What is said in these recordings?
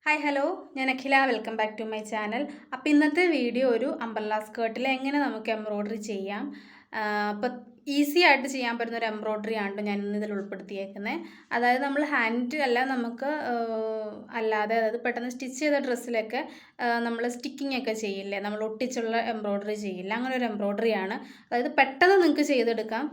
Hi hello, ഞാൻ Akhila. Welcome back to my channel. അപ്പോൾ ഇന്നത്തെ വീഡിയോ ഒരു അംബ്രല്ല സ്കേർട്ടിൽ എങ്ങനെ നമുക്ക് എംബ്രോയ്ഡറി ചെയ്യാം. അപ്പോൾ ഈസി ആയിട്ട് ചെയ്യാൻ പറ്റുന്ന ഒരു എംബ്രോയ്ഡറി ആണ് ഞാൻ ഇന്ന് ഇതിൽ ഉൾപ്പെടുത്തിയേക്കുന്നത്. അതായത് നമ്മൾ ഹാൻഡ് അല്ല, നമുക്ക് അല്ലാതെ അതായത് പെട്ടെന്ന് സ്റ്റിച്ച് ചെയ്ത ഡ്രസ്സിലൊക്കെ നമ്മൾ സ്റ്റിക്കിംഗ് ഒക്കെ ചെയ്യില്ലേ, നമ്മൾ ഒട്ടിച്ചുള്ള എംബ്രോയ്ഡറി ചെയ്യില്ല, അങ്ങനെ ഒരു എംബ്രോയ്ഡറി ആണ്. അതായത് പെട്ടെന്ന് നിങ്ങൾക്ക് ചെയ്തെടുക്കാം.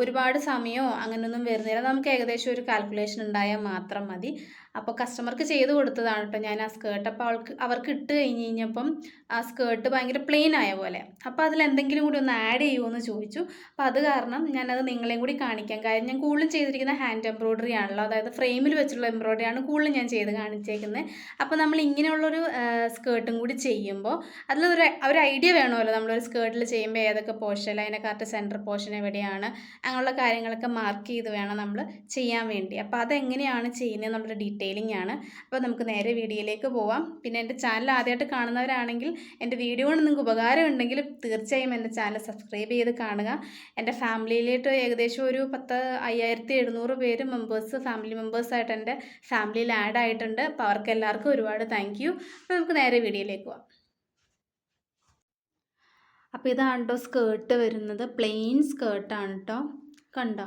ഒരുപാട് സമയമോ അങ്ങനെയൊന്നും വരുന്നില്ല. നമുക്ക് ഏകദേശം ഒരു കാൽക്കുലേഷൻ ഉണ്ടായാൽ മാത്രം മതി. അപ്പോൾ കസ്റ്റമർക്ക് ചെയ്ത് കൊടുത്തതാണ് കേട്ടോ ഞാൻ ആ സ്കേർട്ട്. അപ്പോൾ അവർക്ക് ഇട്ട് കഴിഞ്ഞ് കഴിഞ്ഞപ്പം ആ സ്കേർട്ട് ഭയങ്കര പ്ലെയിൻ ആയ പോലെ. അപ്പോൾ അതിൽ എന്തെങ്കിലും കൂടി ഒന്ന് ആഡ് ചെയ്യുമോ എന്ന് ചോദിച്ചു. അപ്പോൾ അത് കാരണം ഞാനത് നിങ്ങളെയും കൂടി കാണിക്കാം. കാര്യം ഞാൻ കൂടുതലും ചെയ്തിരിക്കുന്ന ഹാൻഡ് എംബ്രോയ്ഡറി ആണല്ലോ, അതായത് ഫ്രെയിമിൽ വെച്ചുള്ള എംബ്രോയ്ഡറി ആണ് കൂടുതലും ഞാൻ ചെയ്ത് കാണിച്ചേക്കുന്നത്. അപ്പോൾ നമ്മൾ ഇങ്ങനെയുള്ളൊരു സ്കേർട്ടും കൂടി ചെയ്യുമ്പോൾ അതിലൊരു ഐഡിയ വേണമല്ലോ. നമ്മളൊരു സ്കേർട്ടിൽ ചെയ്യുമ്പോൾ ഏതൊക്കെ പോർഷൻ, അതിൻ്റെ കറക്റ്റ് സെൻറ്റർ പോർഷൻ എവിടെയാണ്, അങ്ങനെയുള്ള കാര്യങ്ങളൊക്കെ മാർക്ക് ചെയ്ത് വേണം നമ്മൾ ചെയ്യാൻ വേണ്ടി. അപ്പോൾ അതെങ്ങനെയാണ് ചെയ്യുന്നത് എന്നുള്ളൊരു ഡീറ്റെയിലിംഗ് ആണ്. അപ്പോൾ നമുക്ക് നേരെ വീഡിയോയിലേക്ക് പോവാം. പിന്നെ എൻ്റെ ചാനൽ ആദ്യമായിട്ട് കാണുന്നവരാണെങ്കിൽ എൻ്റെ വീഡിയോ കൊണ്ട് നിങ്ങൾക്ക് ഉപകാരം ഉണ്ടെങ്കിൽ തീർച്ചയായും എൻ്റെ ചാനൽ സബ്സ്ക്രൈബ് ചെയ്ത് കാണുക. എൻ്റെ ഫാമിലിയിലേക്ക് ഏകദേശം ഒരു 5700 പേര് ഫാമിലി മെമ്പേഴ്സായിട്ട് എൻ്റെ ഫാമിലിയിൽ ആഡ് ആയിട്ടുണ്ട്. അപ്പോൾ അവർക്ക് എല്ലാവർക്കും ഒരുപാട് താങ്ക് യു. അപ്പോൾ നമുക്ക് നേരെ വീഡിയോയിലേക്ക് പോവാം. അപ്പോൾ ഇതാണ് കേട്ടോ സ്കേർട്ട് വരുന്നത്. പ്ലെയിൻ സ്കേർട്ടാണ് കേട്ടോ, കണ്ടോ.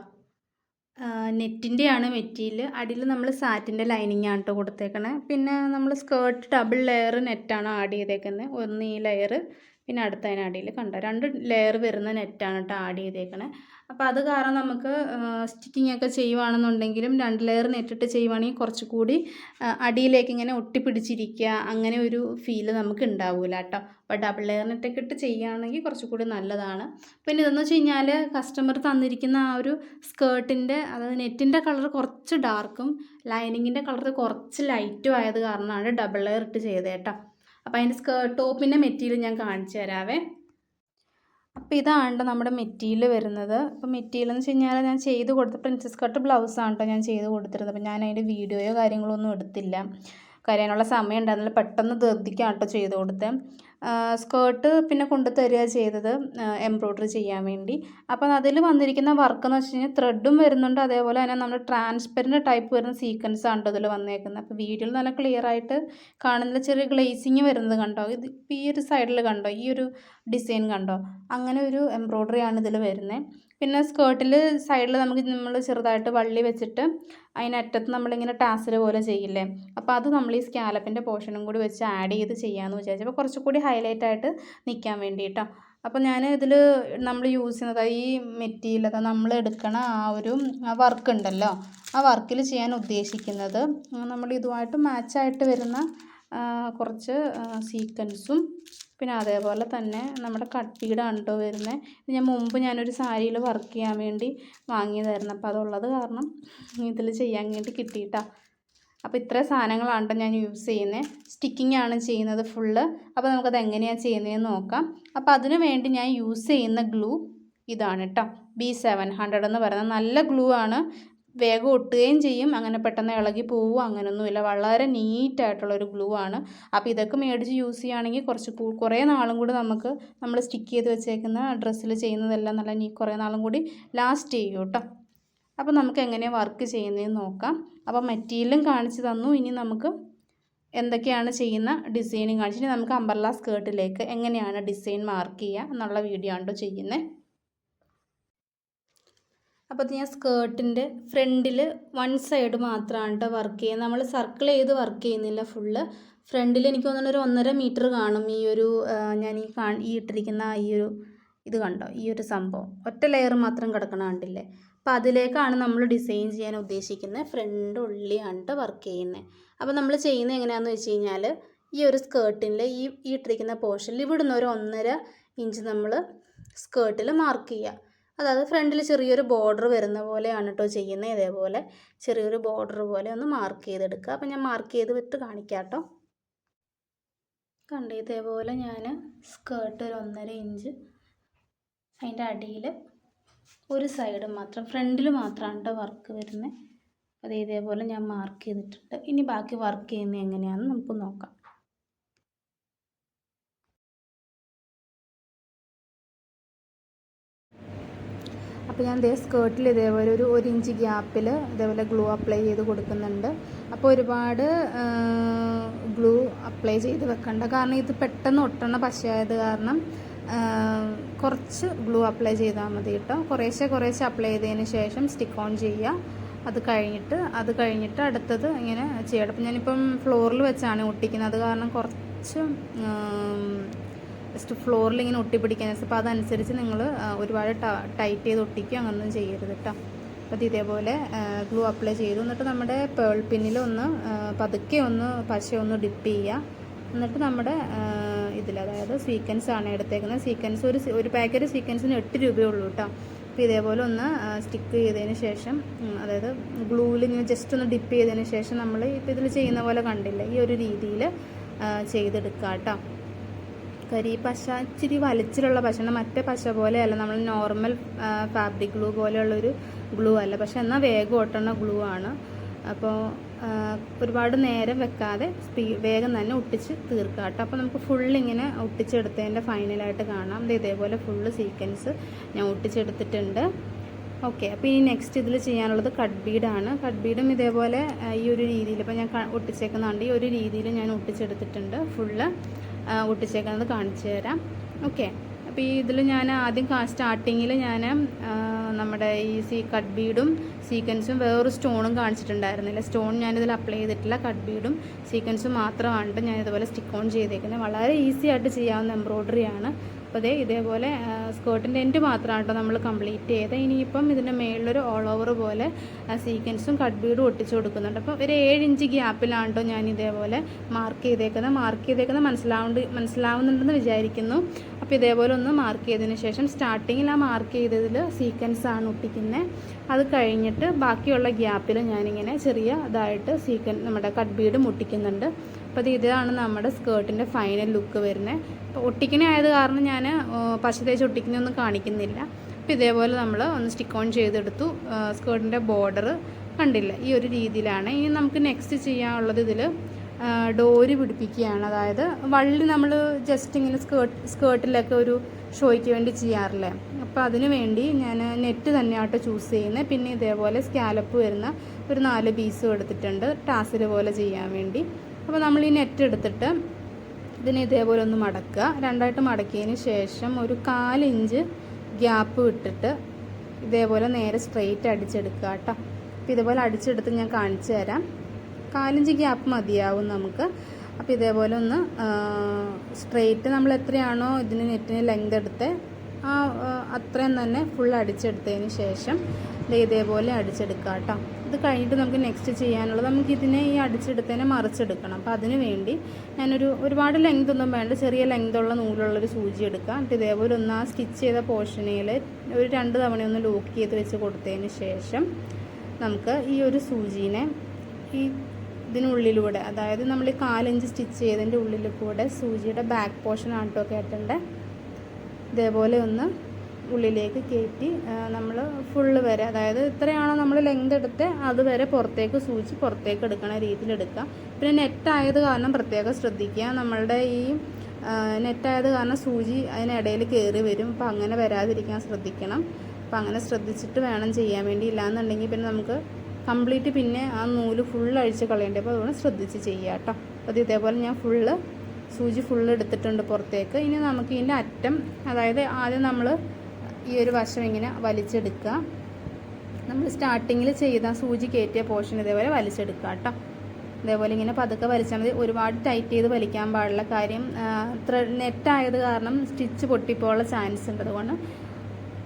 നെറ്റിൻ്റെയാണ് മെറ്റീരിയൽ. അടിയിൽ നമ്മൾ സാറ്റിൻ്റെ ലൈനിങ് ആണ് കേട്ടോ കൊടുത്തേക്കണേ. പിന്നെ നമ്മൾ സ്കേർട്ട് ഡബിൾ ലെയർ നെറ്റാണ് ആഡ് ചെയ്തേക്കുന്നത്. ഒന്ന് ഈ ലെയർ, പിന്നെ അടുത്തതിനടിയിൽ കണ്ടോ 2 ലെയർ വരുന്ന നെറ്റാണ് കേട്ടോ ആഡ് ചെയ്തേക്കണേ. അപ്പോൾ അത് കാരണം നമുക്ക് സ്റ്റിച്ചിങ് ഒക്കെ ചെയ്യുവാണെന്നുണ്ടെങ്കിലും 2 ലെയർ നെറ്റിട്ട് ചെയ്യുവാണെങ്കിൽ കുറച്ചുകൂടി അടിയിലേക്ക് ഇങ്ങനെ ഒട്ടിപ്പിടിച്ചിരിക്കുക, അങ്ങനെ ഒരു ഫീല് നമുക്ക് ഉണ്ടാവില്ല കേട്ടോ. അപ്പോൾ ഡബിൾ ലെയർ നെറ്റൊക്കെ ഇട്ട് ചെയ്യുകയാണെങ്കിൽ കുറച്ചുകൂടി നല്ലതാണ്. പിന്നെ ഇതെന്ന് വെച്ച് കഴിഞ്ഞാൽ കസ്റ്റമർ തന്നിരിക്കുന്ന ആ ഒരു സ്കേർട്ടിൻ്റെ, അതായത് നെറ്റിൻ്റെ കളർ കുറച്ച് ഡാർക്കും ലൈനിങ്ങിൻ്റെ കളർ കുറച്ച് ലൈറ്റും ആയത് കാരണമാണ് ഡബിൾ ലെയർ ഇട്ട് ചെയ്തത് കേട്ടോ. അപ്പോൾ അതിൻ്റെ ടോപ്പിൻ്റെ മെറ്റീരിയൽ ഞാൻ കാണിച്ചു തരാവേ. അപ്പോൾ ഇതാണ് നമ്മുടെ മെറ്റീരിയൽ വരുന്നത്. അപ്പോൾ മെറ്റീരിയൽ എന്ന് വെച്ച് കഴിഞ്ഞാൽ ഞാൻ ചെയ്ത് കൊടുത്ത പ്രിൻസസ് കട്ട് ബ്ലൗസാണ് കേട്ടോ ഞാൻ ചെയ്ത് കൊടുത്തിരുന്നത്. അപ്പോൾ ഞാൻ അതിൻ്റെ വീഡിയോയോ കാര്യങ്ങളോ ഒന്നും എടുത്തില്ല, കാര്യം അതിനുള്ള സമയം ഉണ്ടായിരുന്നില്ല. പെട്ടെന്ന് ധൃതിക്കാണ് കേട്ടോ ചെയ്ത് കൊടുത്തത്. സ്കേർട്ട് പിന്നെ കൊണ്ടു തരിക ചെയ്തത് എംബ്രോയ്ഡറി ചെയ്യാൻ വേണ്ടി. അപ്പോൾ അതിൽ വന്നിരിക്കുന്ന വർക്ക് എന്ന് വെച്ച് കഴിഞ്ഞാൽ ത്രെഡും വരുന്നുണ്ട്, അതേപോലെ തന്നെ നമ്മൾ ട്രാൻസ്പെറൻറ്റ് ടൈപ്പ് വരുന്ന സീക്വൻസ് ആണ് ഇതിൽ വന്നേക്കുന്നത്. അപ്പോൾ വീഡിയോയിൽ നല്ല ക്ലിയർ ആയിട്ട് കാണുന്ന ചെറിയ ഗ്ലേസിങ് വരുന്നത് കണ്ടോ. ഇത് ഈ ഒരു സൈഡിൽ കണ്ടോ, ഈ ഒരു ഡിസൈൻ കണ്ടോ, അങ്ങനെ ഒരു എംബ്രോയ്ഡറി ആണ് ഇതിൽ വരുന്നത്. പിന്നെ സ്കേർട്ടിൽ സൈഡിൽ നമ്മൾ ചെറുതായിട്ട് വള്ളി വെച്ചിട്ട് അതിനറ്റത്ത് നമ്മളിങ്ങനെ ടാസൽ പോലെ ചെയ്യില്ലേ, അപ്പോൾ അത് നമ്മൾ ഈ സ്കാലപ്പിൻ്റെ പോർഷനും കൂടി വെച്ച് ആഡ് ചെയ്ത് ചെയ്യാമെന്ന് വിചാരിച്ചു. അപ്പോൾ കുറച്ചുകൂടി ഹൈലൈറ്റ് ആയിട്ട് നിൽക്കാൻ വേണ്ടിയിട്ടോ. അപ്പോൾ ഞാൻ ഇതിൽ നമ്മൾ യൂസ് ചെയ്യുന്നത് ഈ മെറ്റീരിയൽ, അതാ നമ്മൾ എടുക്കണ ആ ഒരു വർക്ക് ഉണ്ടല്ലോ, ആ വർക്കിൽ ചെയ്യാൻ ഉദ്ദേശിക്കുന്നത് നമ്മൾ ഇതുമായിട്ട് മാച്ചായിട്ട് വരുന്ന കുറച്ച് സീക്വൻസും പിന്നെ അതേപോലെ തന്നെ നമ്മുടെ കട്ട് ബീഡാണ് കേട്ടോ വരുന്നത്. ഇത് ഞാൻ മുമ്പ് ഞാനൊരു സാരിയിൽ വർക്ക് ചെയ്യാൻ വേണ്ടി വാങ്ങിയതായിരുന്നു. അപ്പോൾ അതുള്ളത് കാരണം ഇതിൽ ചെയ്യാൻ വേണ്ടി കിട്ടിയിട്ടാ. അപ്പോൾ ഇത്ര സാധനങ്ങളാണ് കേട്ടോ ഞാൻ യൂസ് ചെയ്യുന്നത്. സ്റ്റിക്കിംഗ് ആണ് ചെയ്യുന്നത് ഫുള്ള്. അപ്പോൾ നമുക്കത് എങ്ങനെയാണ് ചെയ്യുന്നതെന്ന് നോക്കാം. അപ്പോൾ അതിനു വേണ്ടി ഞാൻ യൂസ് ചെയ്യുന്ന ഗ്ലൂ ഇതാണ് കേട്ടോ, B700 എന്ന് പറയുന്നത് നല്ല ഗ്ലൂ ആണ്. വേഗം ഒട്ടുകയും ചെയ്യും, അങ്ങനെ പെട്ടെന്ന് ഇളകി പോവുക അങ്ങനെയൊന്നുമില്ല. വളരെ നീറ്റായിട്ടുള്ളൊരു ഗ്ലൂ ആണ്. അപ്പോൾ ഇതൊക്കെ മേടിച്ച് യൂസ് ചെയ്യുകയാണെങ്കിൽ കുറേ നാളും കൂടി നമ്മൾ സ്റ്റിക്ക് ചെയ്ത് വെച്ചേക്കുന്ന ഡ്രസ്സിൽ ചെയ്യുന്നതെല്ലാം നല്ല കുറേ നാളും കൂടി ലാസ്റ്റ് ചെയ്യും കേട്ടോ. അപ്പോൾ നമുക്ക് എങ്ങനെയാണ് വർക്ക് ചെയ്യുന്നതെന്ന് നോക്കാം. അപ്പോൾ മെറ്റീരിയലും കാണിച്ചു തന്നു. ഇനി നമുക്ക് എന്തൊക്കെയാണ് ചെയ്യുന്ന ഡിസൈനും കാണിച്ചിട്ട് നമുക്ക് അംബ്രല്ല സ്കേർട്ടിലേക്ക് എങ്ങനെയാണ് ഡിസൈൻ മാർക്ക് ചെയ്യുക എന്നുള്ള വീഡിയോ ആണ് ചെയ്യുന്നത്. അപ്പോൾ ഞാൻ സ്കേർട്ടിൻ്റെ ഫ്രണ്ടിൽ 1 സൈഡ് മാത്രമാണ് കേട്ടോ വർക്ക് ചെയ്യുന്നത്. നമ്മൾ സർക്കിൾ ചെയ്ത് വർക്ക് ചെയ്യുന്നില്ല ഫുള്ള്. ഫ്രണ്ടിൽ എനിക്ക് തോന്നുന്നു ഒരു 1.5 മീറ്റർ കാണും. ഈ ഒരു ഞാൻ ഈ ഇട്ടിരിക്കുന്ന ഈ ഒരു ഇത് കണ്ടോ, ഈ ഒരു സംഭവം ഒറ്റ ലെയർ മാത്രം കിടക്കണ കണ്ടില്ലേ. അപ്പോൾ അതിലേക്കാണ് നമ്മൾ ഡിസൈൻ ചെയ്യാൻ ഉദ്ദേശിക്കുന്നത്. ഫ്രണ്ട് ഉള്ളിയാണ് കേട്ടോ വർക്ക് ചെയ്യുന്നത്. അപ്പോൾ നമ്മൾ ചെയ്യുന്നത് എങ്ങനെയാണെന്ന് വെച്ച് കഴിഞ്ഞാൽ ഈ ഒരു സ്കേർട്ടിൽ ഈ ഇട്ടിരിക്കുന്ന പോർഷനിൽ ഇവിടുന്ന് ഒരു 1.5 ഇഞ്ച് നമ്മൾ സ്കേർട്ടിൽ മാർക്ക് ചെയ്യുക. അതായത് ഫ്രണ്ടിൽ ചെറിയൊരു ബോർഡർ വരുന്ന പോലെയാണ് കേട്ടോ ചെയ്യുന്നത്. ഇതേപോലെ ചെറിയൊരു ബോർഡർ പോലെ ഒന്ന് മാർക്ക് ചെയ്തെടുക്കുക. അപ്പോൾ ഞാൻ മാർക്ക് ചെയ്ത് വിട്ട് കാണിക്കാം കേട്ടോ. കണ്ടേ, ഇതേപോലെ ഞാൻ സ്കേർട്ട് ഒരു 1.5 ഇഞ്ച് അതിൻ്റെ അടിയിൽ ഒരു സൈഡ് മാത്രം, ഫ്രണ്ടിൽ മാത്രമാണ് കേട്ടോ വർക്ക് വരുന്നത്. അത് ഇതേപോലെ ഞാൻ മാർക്ക് ചെയ്തിട്ടുണ്ട്. ഇനി ബാക്കി വർക്ക് ചെയ്യുന്നത് എങ്ങനെയാണെന്ന് നമുക്ക് നോക്കാം. അപ്പോൾ ഞാൻ സ്കേർട്ടിൽ ഇതേപോലെ ഒരു ഇഞ്ച് ഗ്യാപ്പിൽ ഇതേപോലെ ഗ്ലൂ അപ്ലൈ ചെയ്ത് കൊടുക്കുന്നുണ്ട്. അപ്പോൾ ഒരുപാട് ഗ്ലൂ അപ്ലൈ ചെയ്ത് വെക്കണ്ട, കാരണം ഇത് പെട്ടെന്ന് ഒട്ടണ പശയായത് കാരണം കുറച്ച് ഗ്ലൂ അപ്ലൈ ചെയ്താൽ മതി കേട്ടോ. കുറേശ്ശെ അപ്ലൈ ചെയ്തതിന് ശേഷം സ്റ്റിക്ക് ഓൺ ചെയ്യുക. അത് കഴിഞ്ഞിട്ട് അടുത്തത് ഇങ്ങനെ ചെയ്യണം. അപ്പം ഞാനിപ്പം ഫ്ലോറിൽ വെച്ചാണ് ഒട്ടിക്കുന്നത്, അത് കാരണം കുറച്ച് ജസ്റ്റ് ഫ്ലോറിൽ ഇങ്ങനെ ഒട്ടിപ്പിടിക്കാൻ. അപ്പോൾ അതനുസരിച്ച് നിങ്ങൾ ഒരുപാട് ടൈറ്റ് ചെയ്ത് ഒട്ടിക്കുക, അങ്ങനൊന്നും ചെയ്യരുത് കേട്ടോ. അപ്പോൾ ഇത് ഇതേപോലെ ഗ്ലൂ അപ്ലൈ ചെയ്തു. എന്നിട്ട് നമ്മുടെ പേൾ പിന്നിലൊന്ന് പതുക്കെ ഒന്ന് പശയൊന്ന് ഡിപ്പ് ചെയ്യുക. എന്നിട്ട് നമ്മുടെ ഇതിൽ, അതായത് സീക്വൻസ് ആണ് എടുത്തേക്കുന്നത്. സീക്വൻസ് ഒരു പാക്കറ്റ് സീക്വൻസിന് 8 രൂപയേ ഉള്ളൂ കേട്ടോ. അപ്പോൾ ഇതേപോലെ ഒന്ന് സ്റ്റിക്ക് ചെയ്തതിന് ശേഷം, അതായത് ഗ്ലൂവിൽ ഇങ്ങനെ ജസ്റ്റ് ഒന്ന് ഡിപ്പ് ചെയ്തതിന് ശേഷം നമ്മൾ ഇപ്പോൾ ഇതിൽ ചെയ്യുന്ന പോലെ കണ്ടില്ലേ, ഈ ഒരു രീതിയിൽ ചെയ്തെടുക്കുക കേട്ടോ. ഈ പശ ഇച്ചിരി വലിച്ചിലുള്ള പശയാണ്, മറ്റേ പശ പോലെയല്ല, നമ്മൾ നോർമൽ ഫാബ്രിക് ഗ്ലൂ പോലെയുള്ളൊരു ഗ്ലൂ അല്ല, പക്ഷെ എന്നാൽ വേഗം ഒട്ടുന്ന ഗ്ലൂ ആണ്. അപ്പോൾ ഒരുപാട് നേരം വെക്കാതെ വേഗം തന്നെ ഒട്ടിച്ച് തീർക്കുക കേട്ടോ. അപ്പോൾ നമുക്ക് ഫുള്ളിങ്ങനെ ഒട്ടിച്ചെടുത്തതിൻ്റെ ഫൈനലായിട്ട് കാണാം. ഇതേപോലെ ഫുള്ള് സീക്വൻസ് ഞാൻ ഒട്ടിച്ചെടുത്തിട്ടുണ്ട്. ഓക്കെ, അപ്പോൾ ഇനി നെക്സ്റ്റ് ഇതിൽ ചെയ്യാനുള്ളത് കട്ട് ബീഡാണ്. കട്ട് ബീഡും ഇതേപോലെ ഈ ഒരു രീതിയിൽ, ഇപ്പോൾ ഞാൻ ഒട്ടിച്ചേക്കുന്നുണ്ട്, ഈ ഒരു രീതിയിൽ ഞാൻ ഒട്ടിച്ചെടുത്തിട്ടുണ്ട്. ഫുള്ള് ഒട്ടിച്ചേക്കുന്നത് കാണിച്ചു തരാം. ഓക്കെ, അപ്പോൾ ഈ ഇതിൽ ഞാൻ ആദ്യം സ്റ്റാർട്ടിങ്ങിൽ ഞാൻ നമ്മുടെ ഈ കട്ട് ബീഡും സീക്വൻസും വേറൊരു സ്റ്റോണും കാണിച്ചിട്ടുണ്ടായിരുന്നില്ല. സ്റ്റോൺ ഞാനിതിൽ അപ്ലൈ ചെയ്തിട്ടില്ല, കട്ട് ബീഡും സീക്വൻസും മാത്രമാണ് ഞാൻ ഇതുപോലെ സ്റ്റിക്ക് ഓൺ ചെയ്തേക്കുന്നത്. വളരെ ഈസി ആയിട്ട് ചെയ്യാവുന്ന എംബ്രോയ്ഡറിയാണ്. അപ്പോൾ ഇതേപോലെ സ്കേർട്ടിൻ്റെ എൻഡ് മാത്രമാണ് കേട്ടോ നമ്മൾ കംപ്ലീറ്റ് ചെയ്ത്. ഇനിയിപ്പം ഇതിൻ്റെ മേളിലൊരു ഓൾ ഓവർ പോലെ സീക്വൻസും കട്ട് ബീഡും ഒട്ടിച്ച് കൊടുക്കുന്നുണ്ട്. അപ്പോൾ ഒരു 7 ഇഞ്ച് ഗ്യാപ്പിലാണ് കേട്ടോ ഞാൻ ഇതേപോലെ മാർക്ക് ചെയ്തേക്കുന്നത്. മനസ്സിലാവുന്നുണ്ടെന്ന് വിചാരിക്കുന്നു. അപ്പോൾ ഇതേപോലെ ഒന്ന് മാർക്ക് ചെയ്തതിന് ശേഷം സ്റ്റാർട്ടിങ്ങിൽ ആ മാർക്ക് ചെയ്തതിൽ സീക്വൻസാണ് ഒട്ടിക്കുന്നത്. അത് കഴിഞ്ഞിട്ട് ബാക്കിയുള്ള ഗ്യാപ്പിൽ ഞാനിങ്ങനെ ചെറിയ ഇതായിട്ട് നമ്മുടെ കട്ട് ബീഡും ഒട്ടിക്കുന്നുണ്ട്. അപ്പോൾ ഇതാണ് നമ്മുടെ സ്കേർട്ടിൻ്റെ ഫൈനൽ ലുക്ക് വരുന്നത്. അപ്പോൾ ഒട്ടിക്കണ ആയത് കാരണം ഞാൻ പശ തേച്ച് ഒട്ടിക്കുന്നൊന്നും കാണിക്കുന്നില്ല. അപ്പോൾ ഇതേപോലെ നമ്മൾ ഒന്ന് സ്റ്റിക്ക് ഓൺ ചെയ്തെടുത്തു. സ്കേർട്ടിൻ്റെ ബോർഡർ കണ്ടില്ല, ഈ ഒരു രീതിയിലാണ്. ഇനി നമുക്ക് നെക്സ്റ്റ് ചെയ്യാനുള്ളത് ഇതിൽ ഡോരി പിടിപ്പിക്കുകയാണ്. അതായത് വള്ളി നമ്മൾ ജസ്റ്റ് ഇങ്ങനെ സ്കേർട്ടിലൊക്കെ ഒരു ഷോയ്ക്ക് വേണ്ടി ചെയ്യാറില്ലേ, അപ്പോൾ അതിന് വേണ്ടി ഞാൻ നെറ്റ് തന്നെയായിട്ട് ചൂസ് ചെയ്യുന്നത്. പിന്നെ ഇതേപോലെ സ്കാലപ്പ് വരുന്ന ഒരു 4 പീസും എടുത്തിട്ടുണ്ട് ടാസിൽ പോലെ ചെയ്യാൻ വേണ്ടി. അപ്പോൾ നമ്മൾ ഈ നെറ്റ് എടുത്തിട്ട് ഇതിനെ ഇതേപോലെ ഒന്ന് മടക്കുക. 2ആയിട്ട് മടക്കിയതിന് ശേഷം ഒരു 4 ഇഞ്ച് ഗ്യാപ്പ് വിട്ടിട്ട് ഇതേപോലെ നേരെ സ്ട്രെയിറ്റ് അടിച്ചെടുക്കുക കേട്ടോ. അപ്പോൾ ഇതേപോലെ അടിച്ചെടുത്ത് ഞാൻ കാണിച്ചു തരാം. 4 ഇഞ്ച് ഗ്യാപ്പ് മതിയാവും നമുക്ക്. അപ്പോൾ ഇതേപോലെ ഒന്ന് സ്ട്രെയിറ്റ് നമ്മൾ എത്രയാണോ ഇതിന് നെറ്റിന് ലെങ്ത് എടുത്ത് അത്രയും തന്നെ ഫുൾ അടിച്ചെടുത്തതിന് ശേഷം ഇതേപോലെ അടിച്ചെടുക്കുക കേട്ടോ. ഇത് കഴിഞ്ഞിട്ട് നമുക്ക് നെക്സ്റ്റ് ചെയ്യാനുള്ളത്, നമുക്കിതിനെ ഈ അടിച്ചെടുത്തതിനെ മറിച്ചെടുക്കണം. അപ്പോൾ അതിന് വേണ്ടി ഒരുപാട് ലെങ്ത് ഒന്നും വേണ്ട, ചെറിയ ലെങ്തുള്ള നൂലുള്ളൊരു സൂചി എടുക്കുക. എന്നിട്ട് ഇതേപോലെ ഒന്ന് ആ സ്റ്റിച്ച് ചെയ്ത പോർഷനിൽ ഒരു 2 തവണ ഒന്ന് ലോക്ക് ചെയ്ത് വെച്ച് കൊടുത്തതിന് ശേഷം നമുക്ക് ഈ ഒരു സൂചീനെ ഇതിനുള്ളിലൂടെ, അതായത് നമ്മൾ ഈ 4 ഇഞ്ച് സ്റ്റിച്ച് ചെയ്തതിൻ്റെ ഉള്ളിൽ കൂടെ സൂചിയുടെ ബാക്ക് പോർഷൻ ആട്ടോ കയറ്റേണ്ടത്. ഇതേപോലെ ഒന്ന് ഉള്ളിലേക്ക് കയറ്റി നമ്മൾ ഫുള്ള് വരെ, അതായത് എത്രയാണോ നമ്മൾ ലെങ്ത് എടുത്ത് അതുവരെ സൂചി പുറത്തേക്ക് എടുക്കണ രീതിയിലെടുക്കുക. പിന്നെ നെറ്റായത് കാരണം പ്രത്യേകം ശ്രദ്ധിക്കുക, നമ്മളുടെ ഈ നെറ്റായത് കാരണം സൂചി അതിനിടയിൽ കയറി വരും. അപ്പോൾ അങ്ങനെ വരാതിരിക്കാൻ ശ്രദ്ധിക്കണം. അപ്പോൾ അങ്ങനെ ശ്രദ്ധിച്ചിട്ട് വേണം ചെയ്യാൻ വേണ്ടി, ഇല്ലാന്നുണ്ടെങ്കിൽ പിന്നെ നമുക്ക് കംപ്ലീറ്റ് പിന്നെ ആ നൂല് ഫുള്ള് അഴിച്ച് കളയേണ്ടത്. അപ്പോൾ അതുകൊണ്ട് ശ്രദ്ധിച്ച് ചെയ്യുക കേട്ടോ. അപ്പോൾ ഇതേപോലെ ഞാൻ സൂചി ഫുള്ള് എടുത്തിട്ടുണ്ട് പുറത്തേക്ക്. ഇനി നമുക്ക് ഇതിൻ്റെ അറ്റം, അതായത് ആദ്യം നമ്മൾ ഈ ഒരു വശം ഇങ്ങനെ വലിച്ചെടുക്കുക. നമ്മൾ സ്റ്റാർട്ടിങ്ങിൽ ചെയ്ത സൂചി കയറ്റിയ പോർഷൻ ഇതേപോലെ വലിച്ചെടുക്കുക കേട്ടോ. ഇതേപോലെ ഇങ്ങനെ പതുക്കെ വലിച്ചാൽ മതി. ഒരുപാട് ടൈറ്റ് ചെയ്ത് വലിക്കാൻ പാടില്ല, കാര്യം നെറ്റായത് കാരണം സ്റ്റിച്ച് പൊട്ടിപ്പോയുള്ള ചാൻസ് ഉണ്ട്. അതുകൊണ്ട്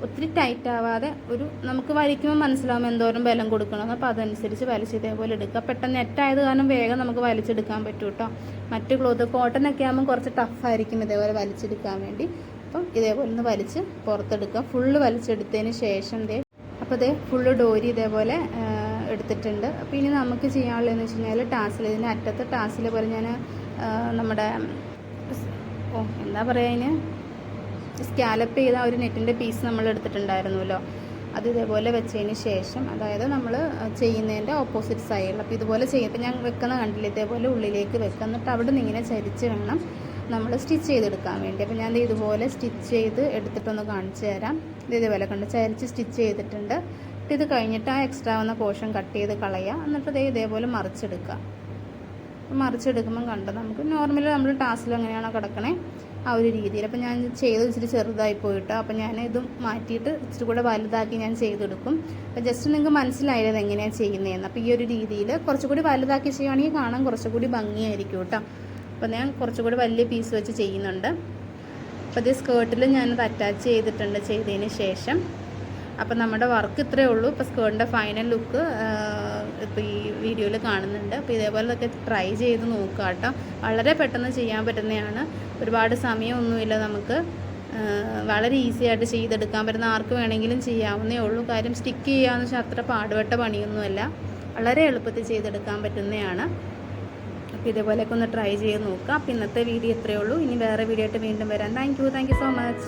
ഒത്തിരി ടൈറ്റ് ആവാതെ നമുക്ക് വലിക്കുമ്പോൾ മനസ്സിലാവും എന്തോരം ബലം കൊടുക്കണം. അപ്പോൾ അതനുസരിച്ച് വലിച്ച് ഇതേപോലെ എടുക്കുക. പെട്ടെന്ന് നെറ്റായത് കാരണം വേഗം നമുക്ക് വലിച്ചെടുക്കാൻ പറ്റും കേട്ടോ. മറ്റ് കോട്ടനൊക്കെ ആകുമ്പോൾ കുറച്ച് ടഫായിരിക്കും ഇതേപോലെ വലിച്ചെടുക്കാൻ വേണ്ടി. അപ്പം ഇതേപോലെ ഒന്ന് വലിച്ച് പുറത്തെടുക്കുക. ഫുള്ള് വലിച്ചെടുത്തതിന് ശേഷം അപ്പോൾ ഫുള്ള് ഡോരി ഇതേപോലെ എടുത്തിട്ടുണ്ട്. അപ്പോൾ ഇനി നമുക്ക് ചെയ്യാനുള്ളതെന്ന് വെച്ച് കഴിഞ്ഞാൽ ഇതിൻ്റെ അറ്റത്ത് ടാസിൽ പോലെ ഞാൻ നമ്മുടെ എന്താ പറയുക, അതിന് സ്കാലപ്പ് ചെയ്ത ഒരു നെറ്റിൻ്റെ പീസ് നമ്മൾ എടുത്തിട്ടുണ്ടായിരുന്നല്ലോ, അത് ഇതേപോലെ വെച്ചതിന് ശേഷം, അതായത് നമ്മൾ ചെയ്യുന്നതിൻ്റെ ഓപ്പോസിറ്റ് സൈഡിൽ, അപ്പോൾ ഇതുപോലെ ചെയ്യും. ഇപ്പോൾ ഞാൻ വെക്കുന്ന കണ്ടില്ല, ഇതേപോലെ ഉള്ളിലേക്ക് വെക്കുക. എന്നിട്ട് അവിടെ നിന്ന് ഇങ്ങനെ ചരിച്ച് വേണം നമ്മൾ സ്റ്റിച്ച് ചെയ്തെടുക്കാൻ വേണ്ടി. അപ്പോൾ ഞാൻ ഇതുപോലെ സ്റ്റിച്ച് ചെയ്ത് എടുത്തിട്ടൊന്ന് കാണിച്ചു തരാം. ഇതേപോലെ കണ്ട് ചരിച്ച് സ്റ്റിച്ച് ചെയ്തിട്ടുണ്ട്. ഇത് കഴിഞ്ഞിട്ട് ആ എക്സ്ട്രാ വന്ന പോർഷൻ കട്ട് ചെയ്ത് കളയുക. എന്നിട്ട് ഇതേപോലെ മറിച്ചെടുക്കുക. മറിച്ചെടുക്കുമ്പം കണ്ടോ നമുക്ക് നോർമലി നമ്മൾ ടാസിൽ എങ്ങനെയാണോ കിടക്കണേ ആ ഒരു രീതിയിൽ. അപ്പോൾ ഞാൻ ചെയ്ത് ഇച്ചിരി ചെറുതായി പോയിട്ട് അപ്പോൾ ഞാൻ ഇതും മാറ്റിയിട്ട് ഇച്ചിരി കൂടെ വലുതാക്കി ഞാൻ ചെയ്തെടുക്കും. അപ്പോൾ ജസ്റ്റ് നിങ്ങൾക്ക് മനസ്സിലായത് എങ്ങനെയാണ് ചെയ്യുന്നതെന്ന്. അപ്പോൾ ഈ ഒരു രീതിയിൽ കുറച്ചുകൂടി വലുതാക്കി ചെയ്യുകയാണെങ്കിൽ കാണാൻ കുറച്ചുകൂടി ഭംഗിയായിരിക്കും കേട്ടോ. അപ്പോൾ ഞാൻ കുറച്ചുകൂടി വലിയ പീസ് വെച്ച് ചെയ്യുന്നുണ്ട്. അപ്പോൾ ഇത് സ്കേർട്ടിൽ ഞാനത് അറ്റാച്ച് ചെയ്തിട്ടുണ്ട് ചെയ്തതിന് ശേഷം. അപ്പോൾ നമ്മുടെ വർക്ക് ഇത്രയേ ഉള്ളൂ. ഇപ്പോൾ സ്കേർട്ടിൻ്റെ ഫൈനൽ ലുക്ക് ഇപ്പോൾ ഈ വീഡിയോയിൽ കാണുന്നുണ്ട്. അപ്പോൾ ഇതേപോലെയൊക്കെ ട്രൈ ചെയ്ത് നോക്കുക കേട്ടോ. വളരെ പെട്ടെന്ന് ചെയ്യാൻ പറ്റുന്നതാണ്. ഒരുപാട് സമയമൊന്നുമില്ല. നമുക്ക് വളരെ ഈസി ആയിട്ട് ചെയ്തെടുക്കാൻ പറ്റുന്ന ആർക്ക് വേണമെങ്കിലും ചെയ്യാവുന്നേ ഉള്ളൂ. കാര്യം സ്റ്റിക്ക് ചെയ്യാന്ന് വെച്ചാൽ അത്ര പാടുപെട്ട പണിയൊന്നുമല്ല. വളരെ എളുപ്പത്തിൽ ചെയ്തെടുക്കാൻ പറ്റുന്നതാണ്. അപ്പോൾ ഇതേപോലെയൊക്കെ ഒന്ന് ട്രൈ ചെയ്ത് നോക്കുക. അപ്പോൾ ഇന്നത്തെ വീഡിയോ ഇത്രയേ ഉള്ളൂ. ഇനി വേറെ വീഡിയോ ആയിട്ട് വീണ്ടും വരാം. Thank you so much.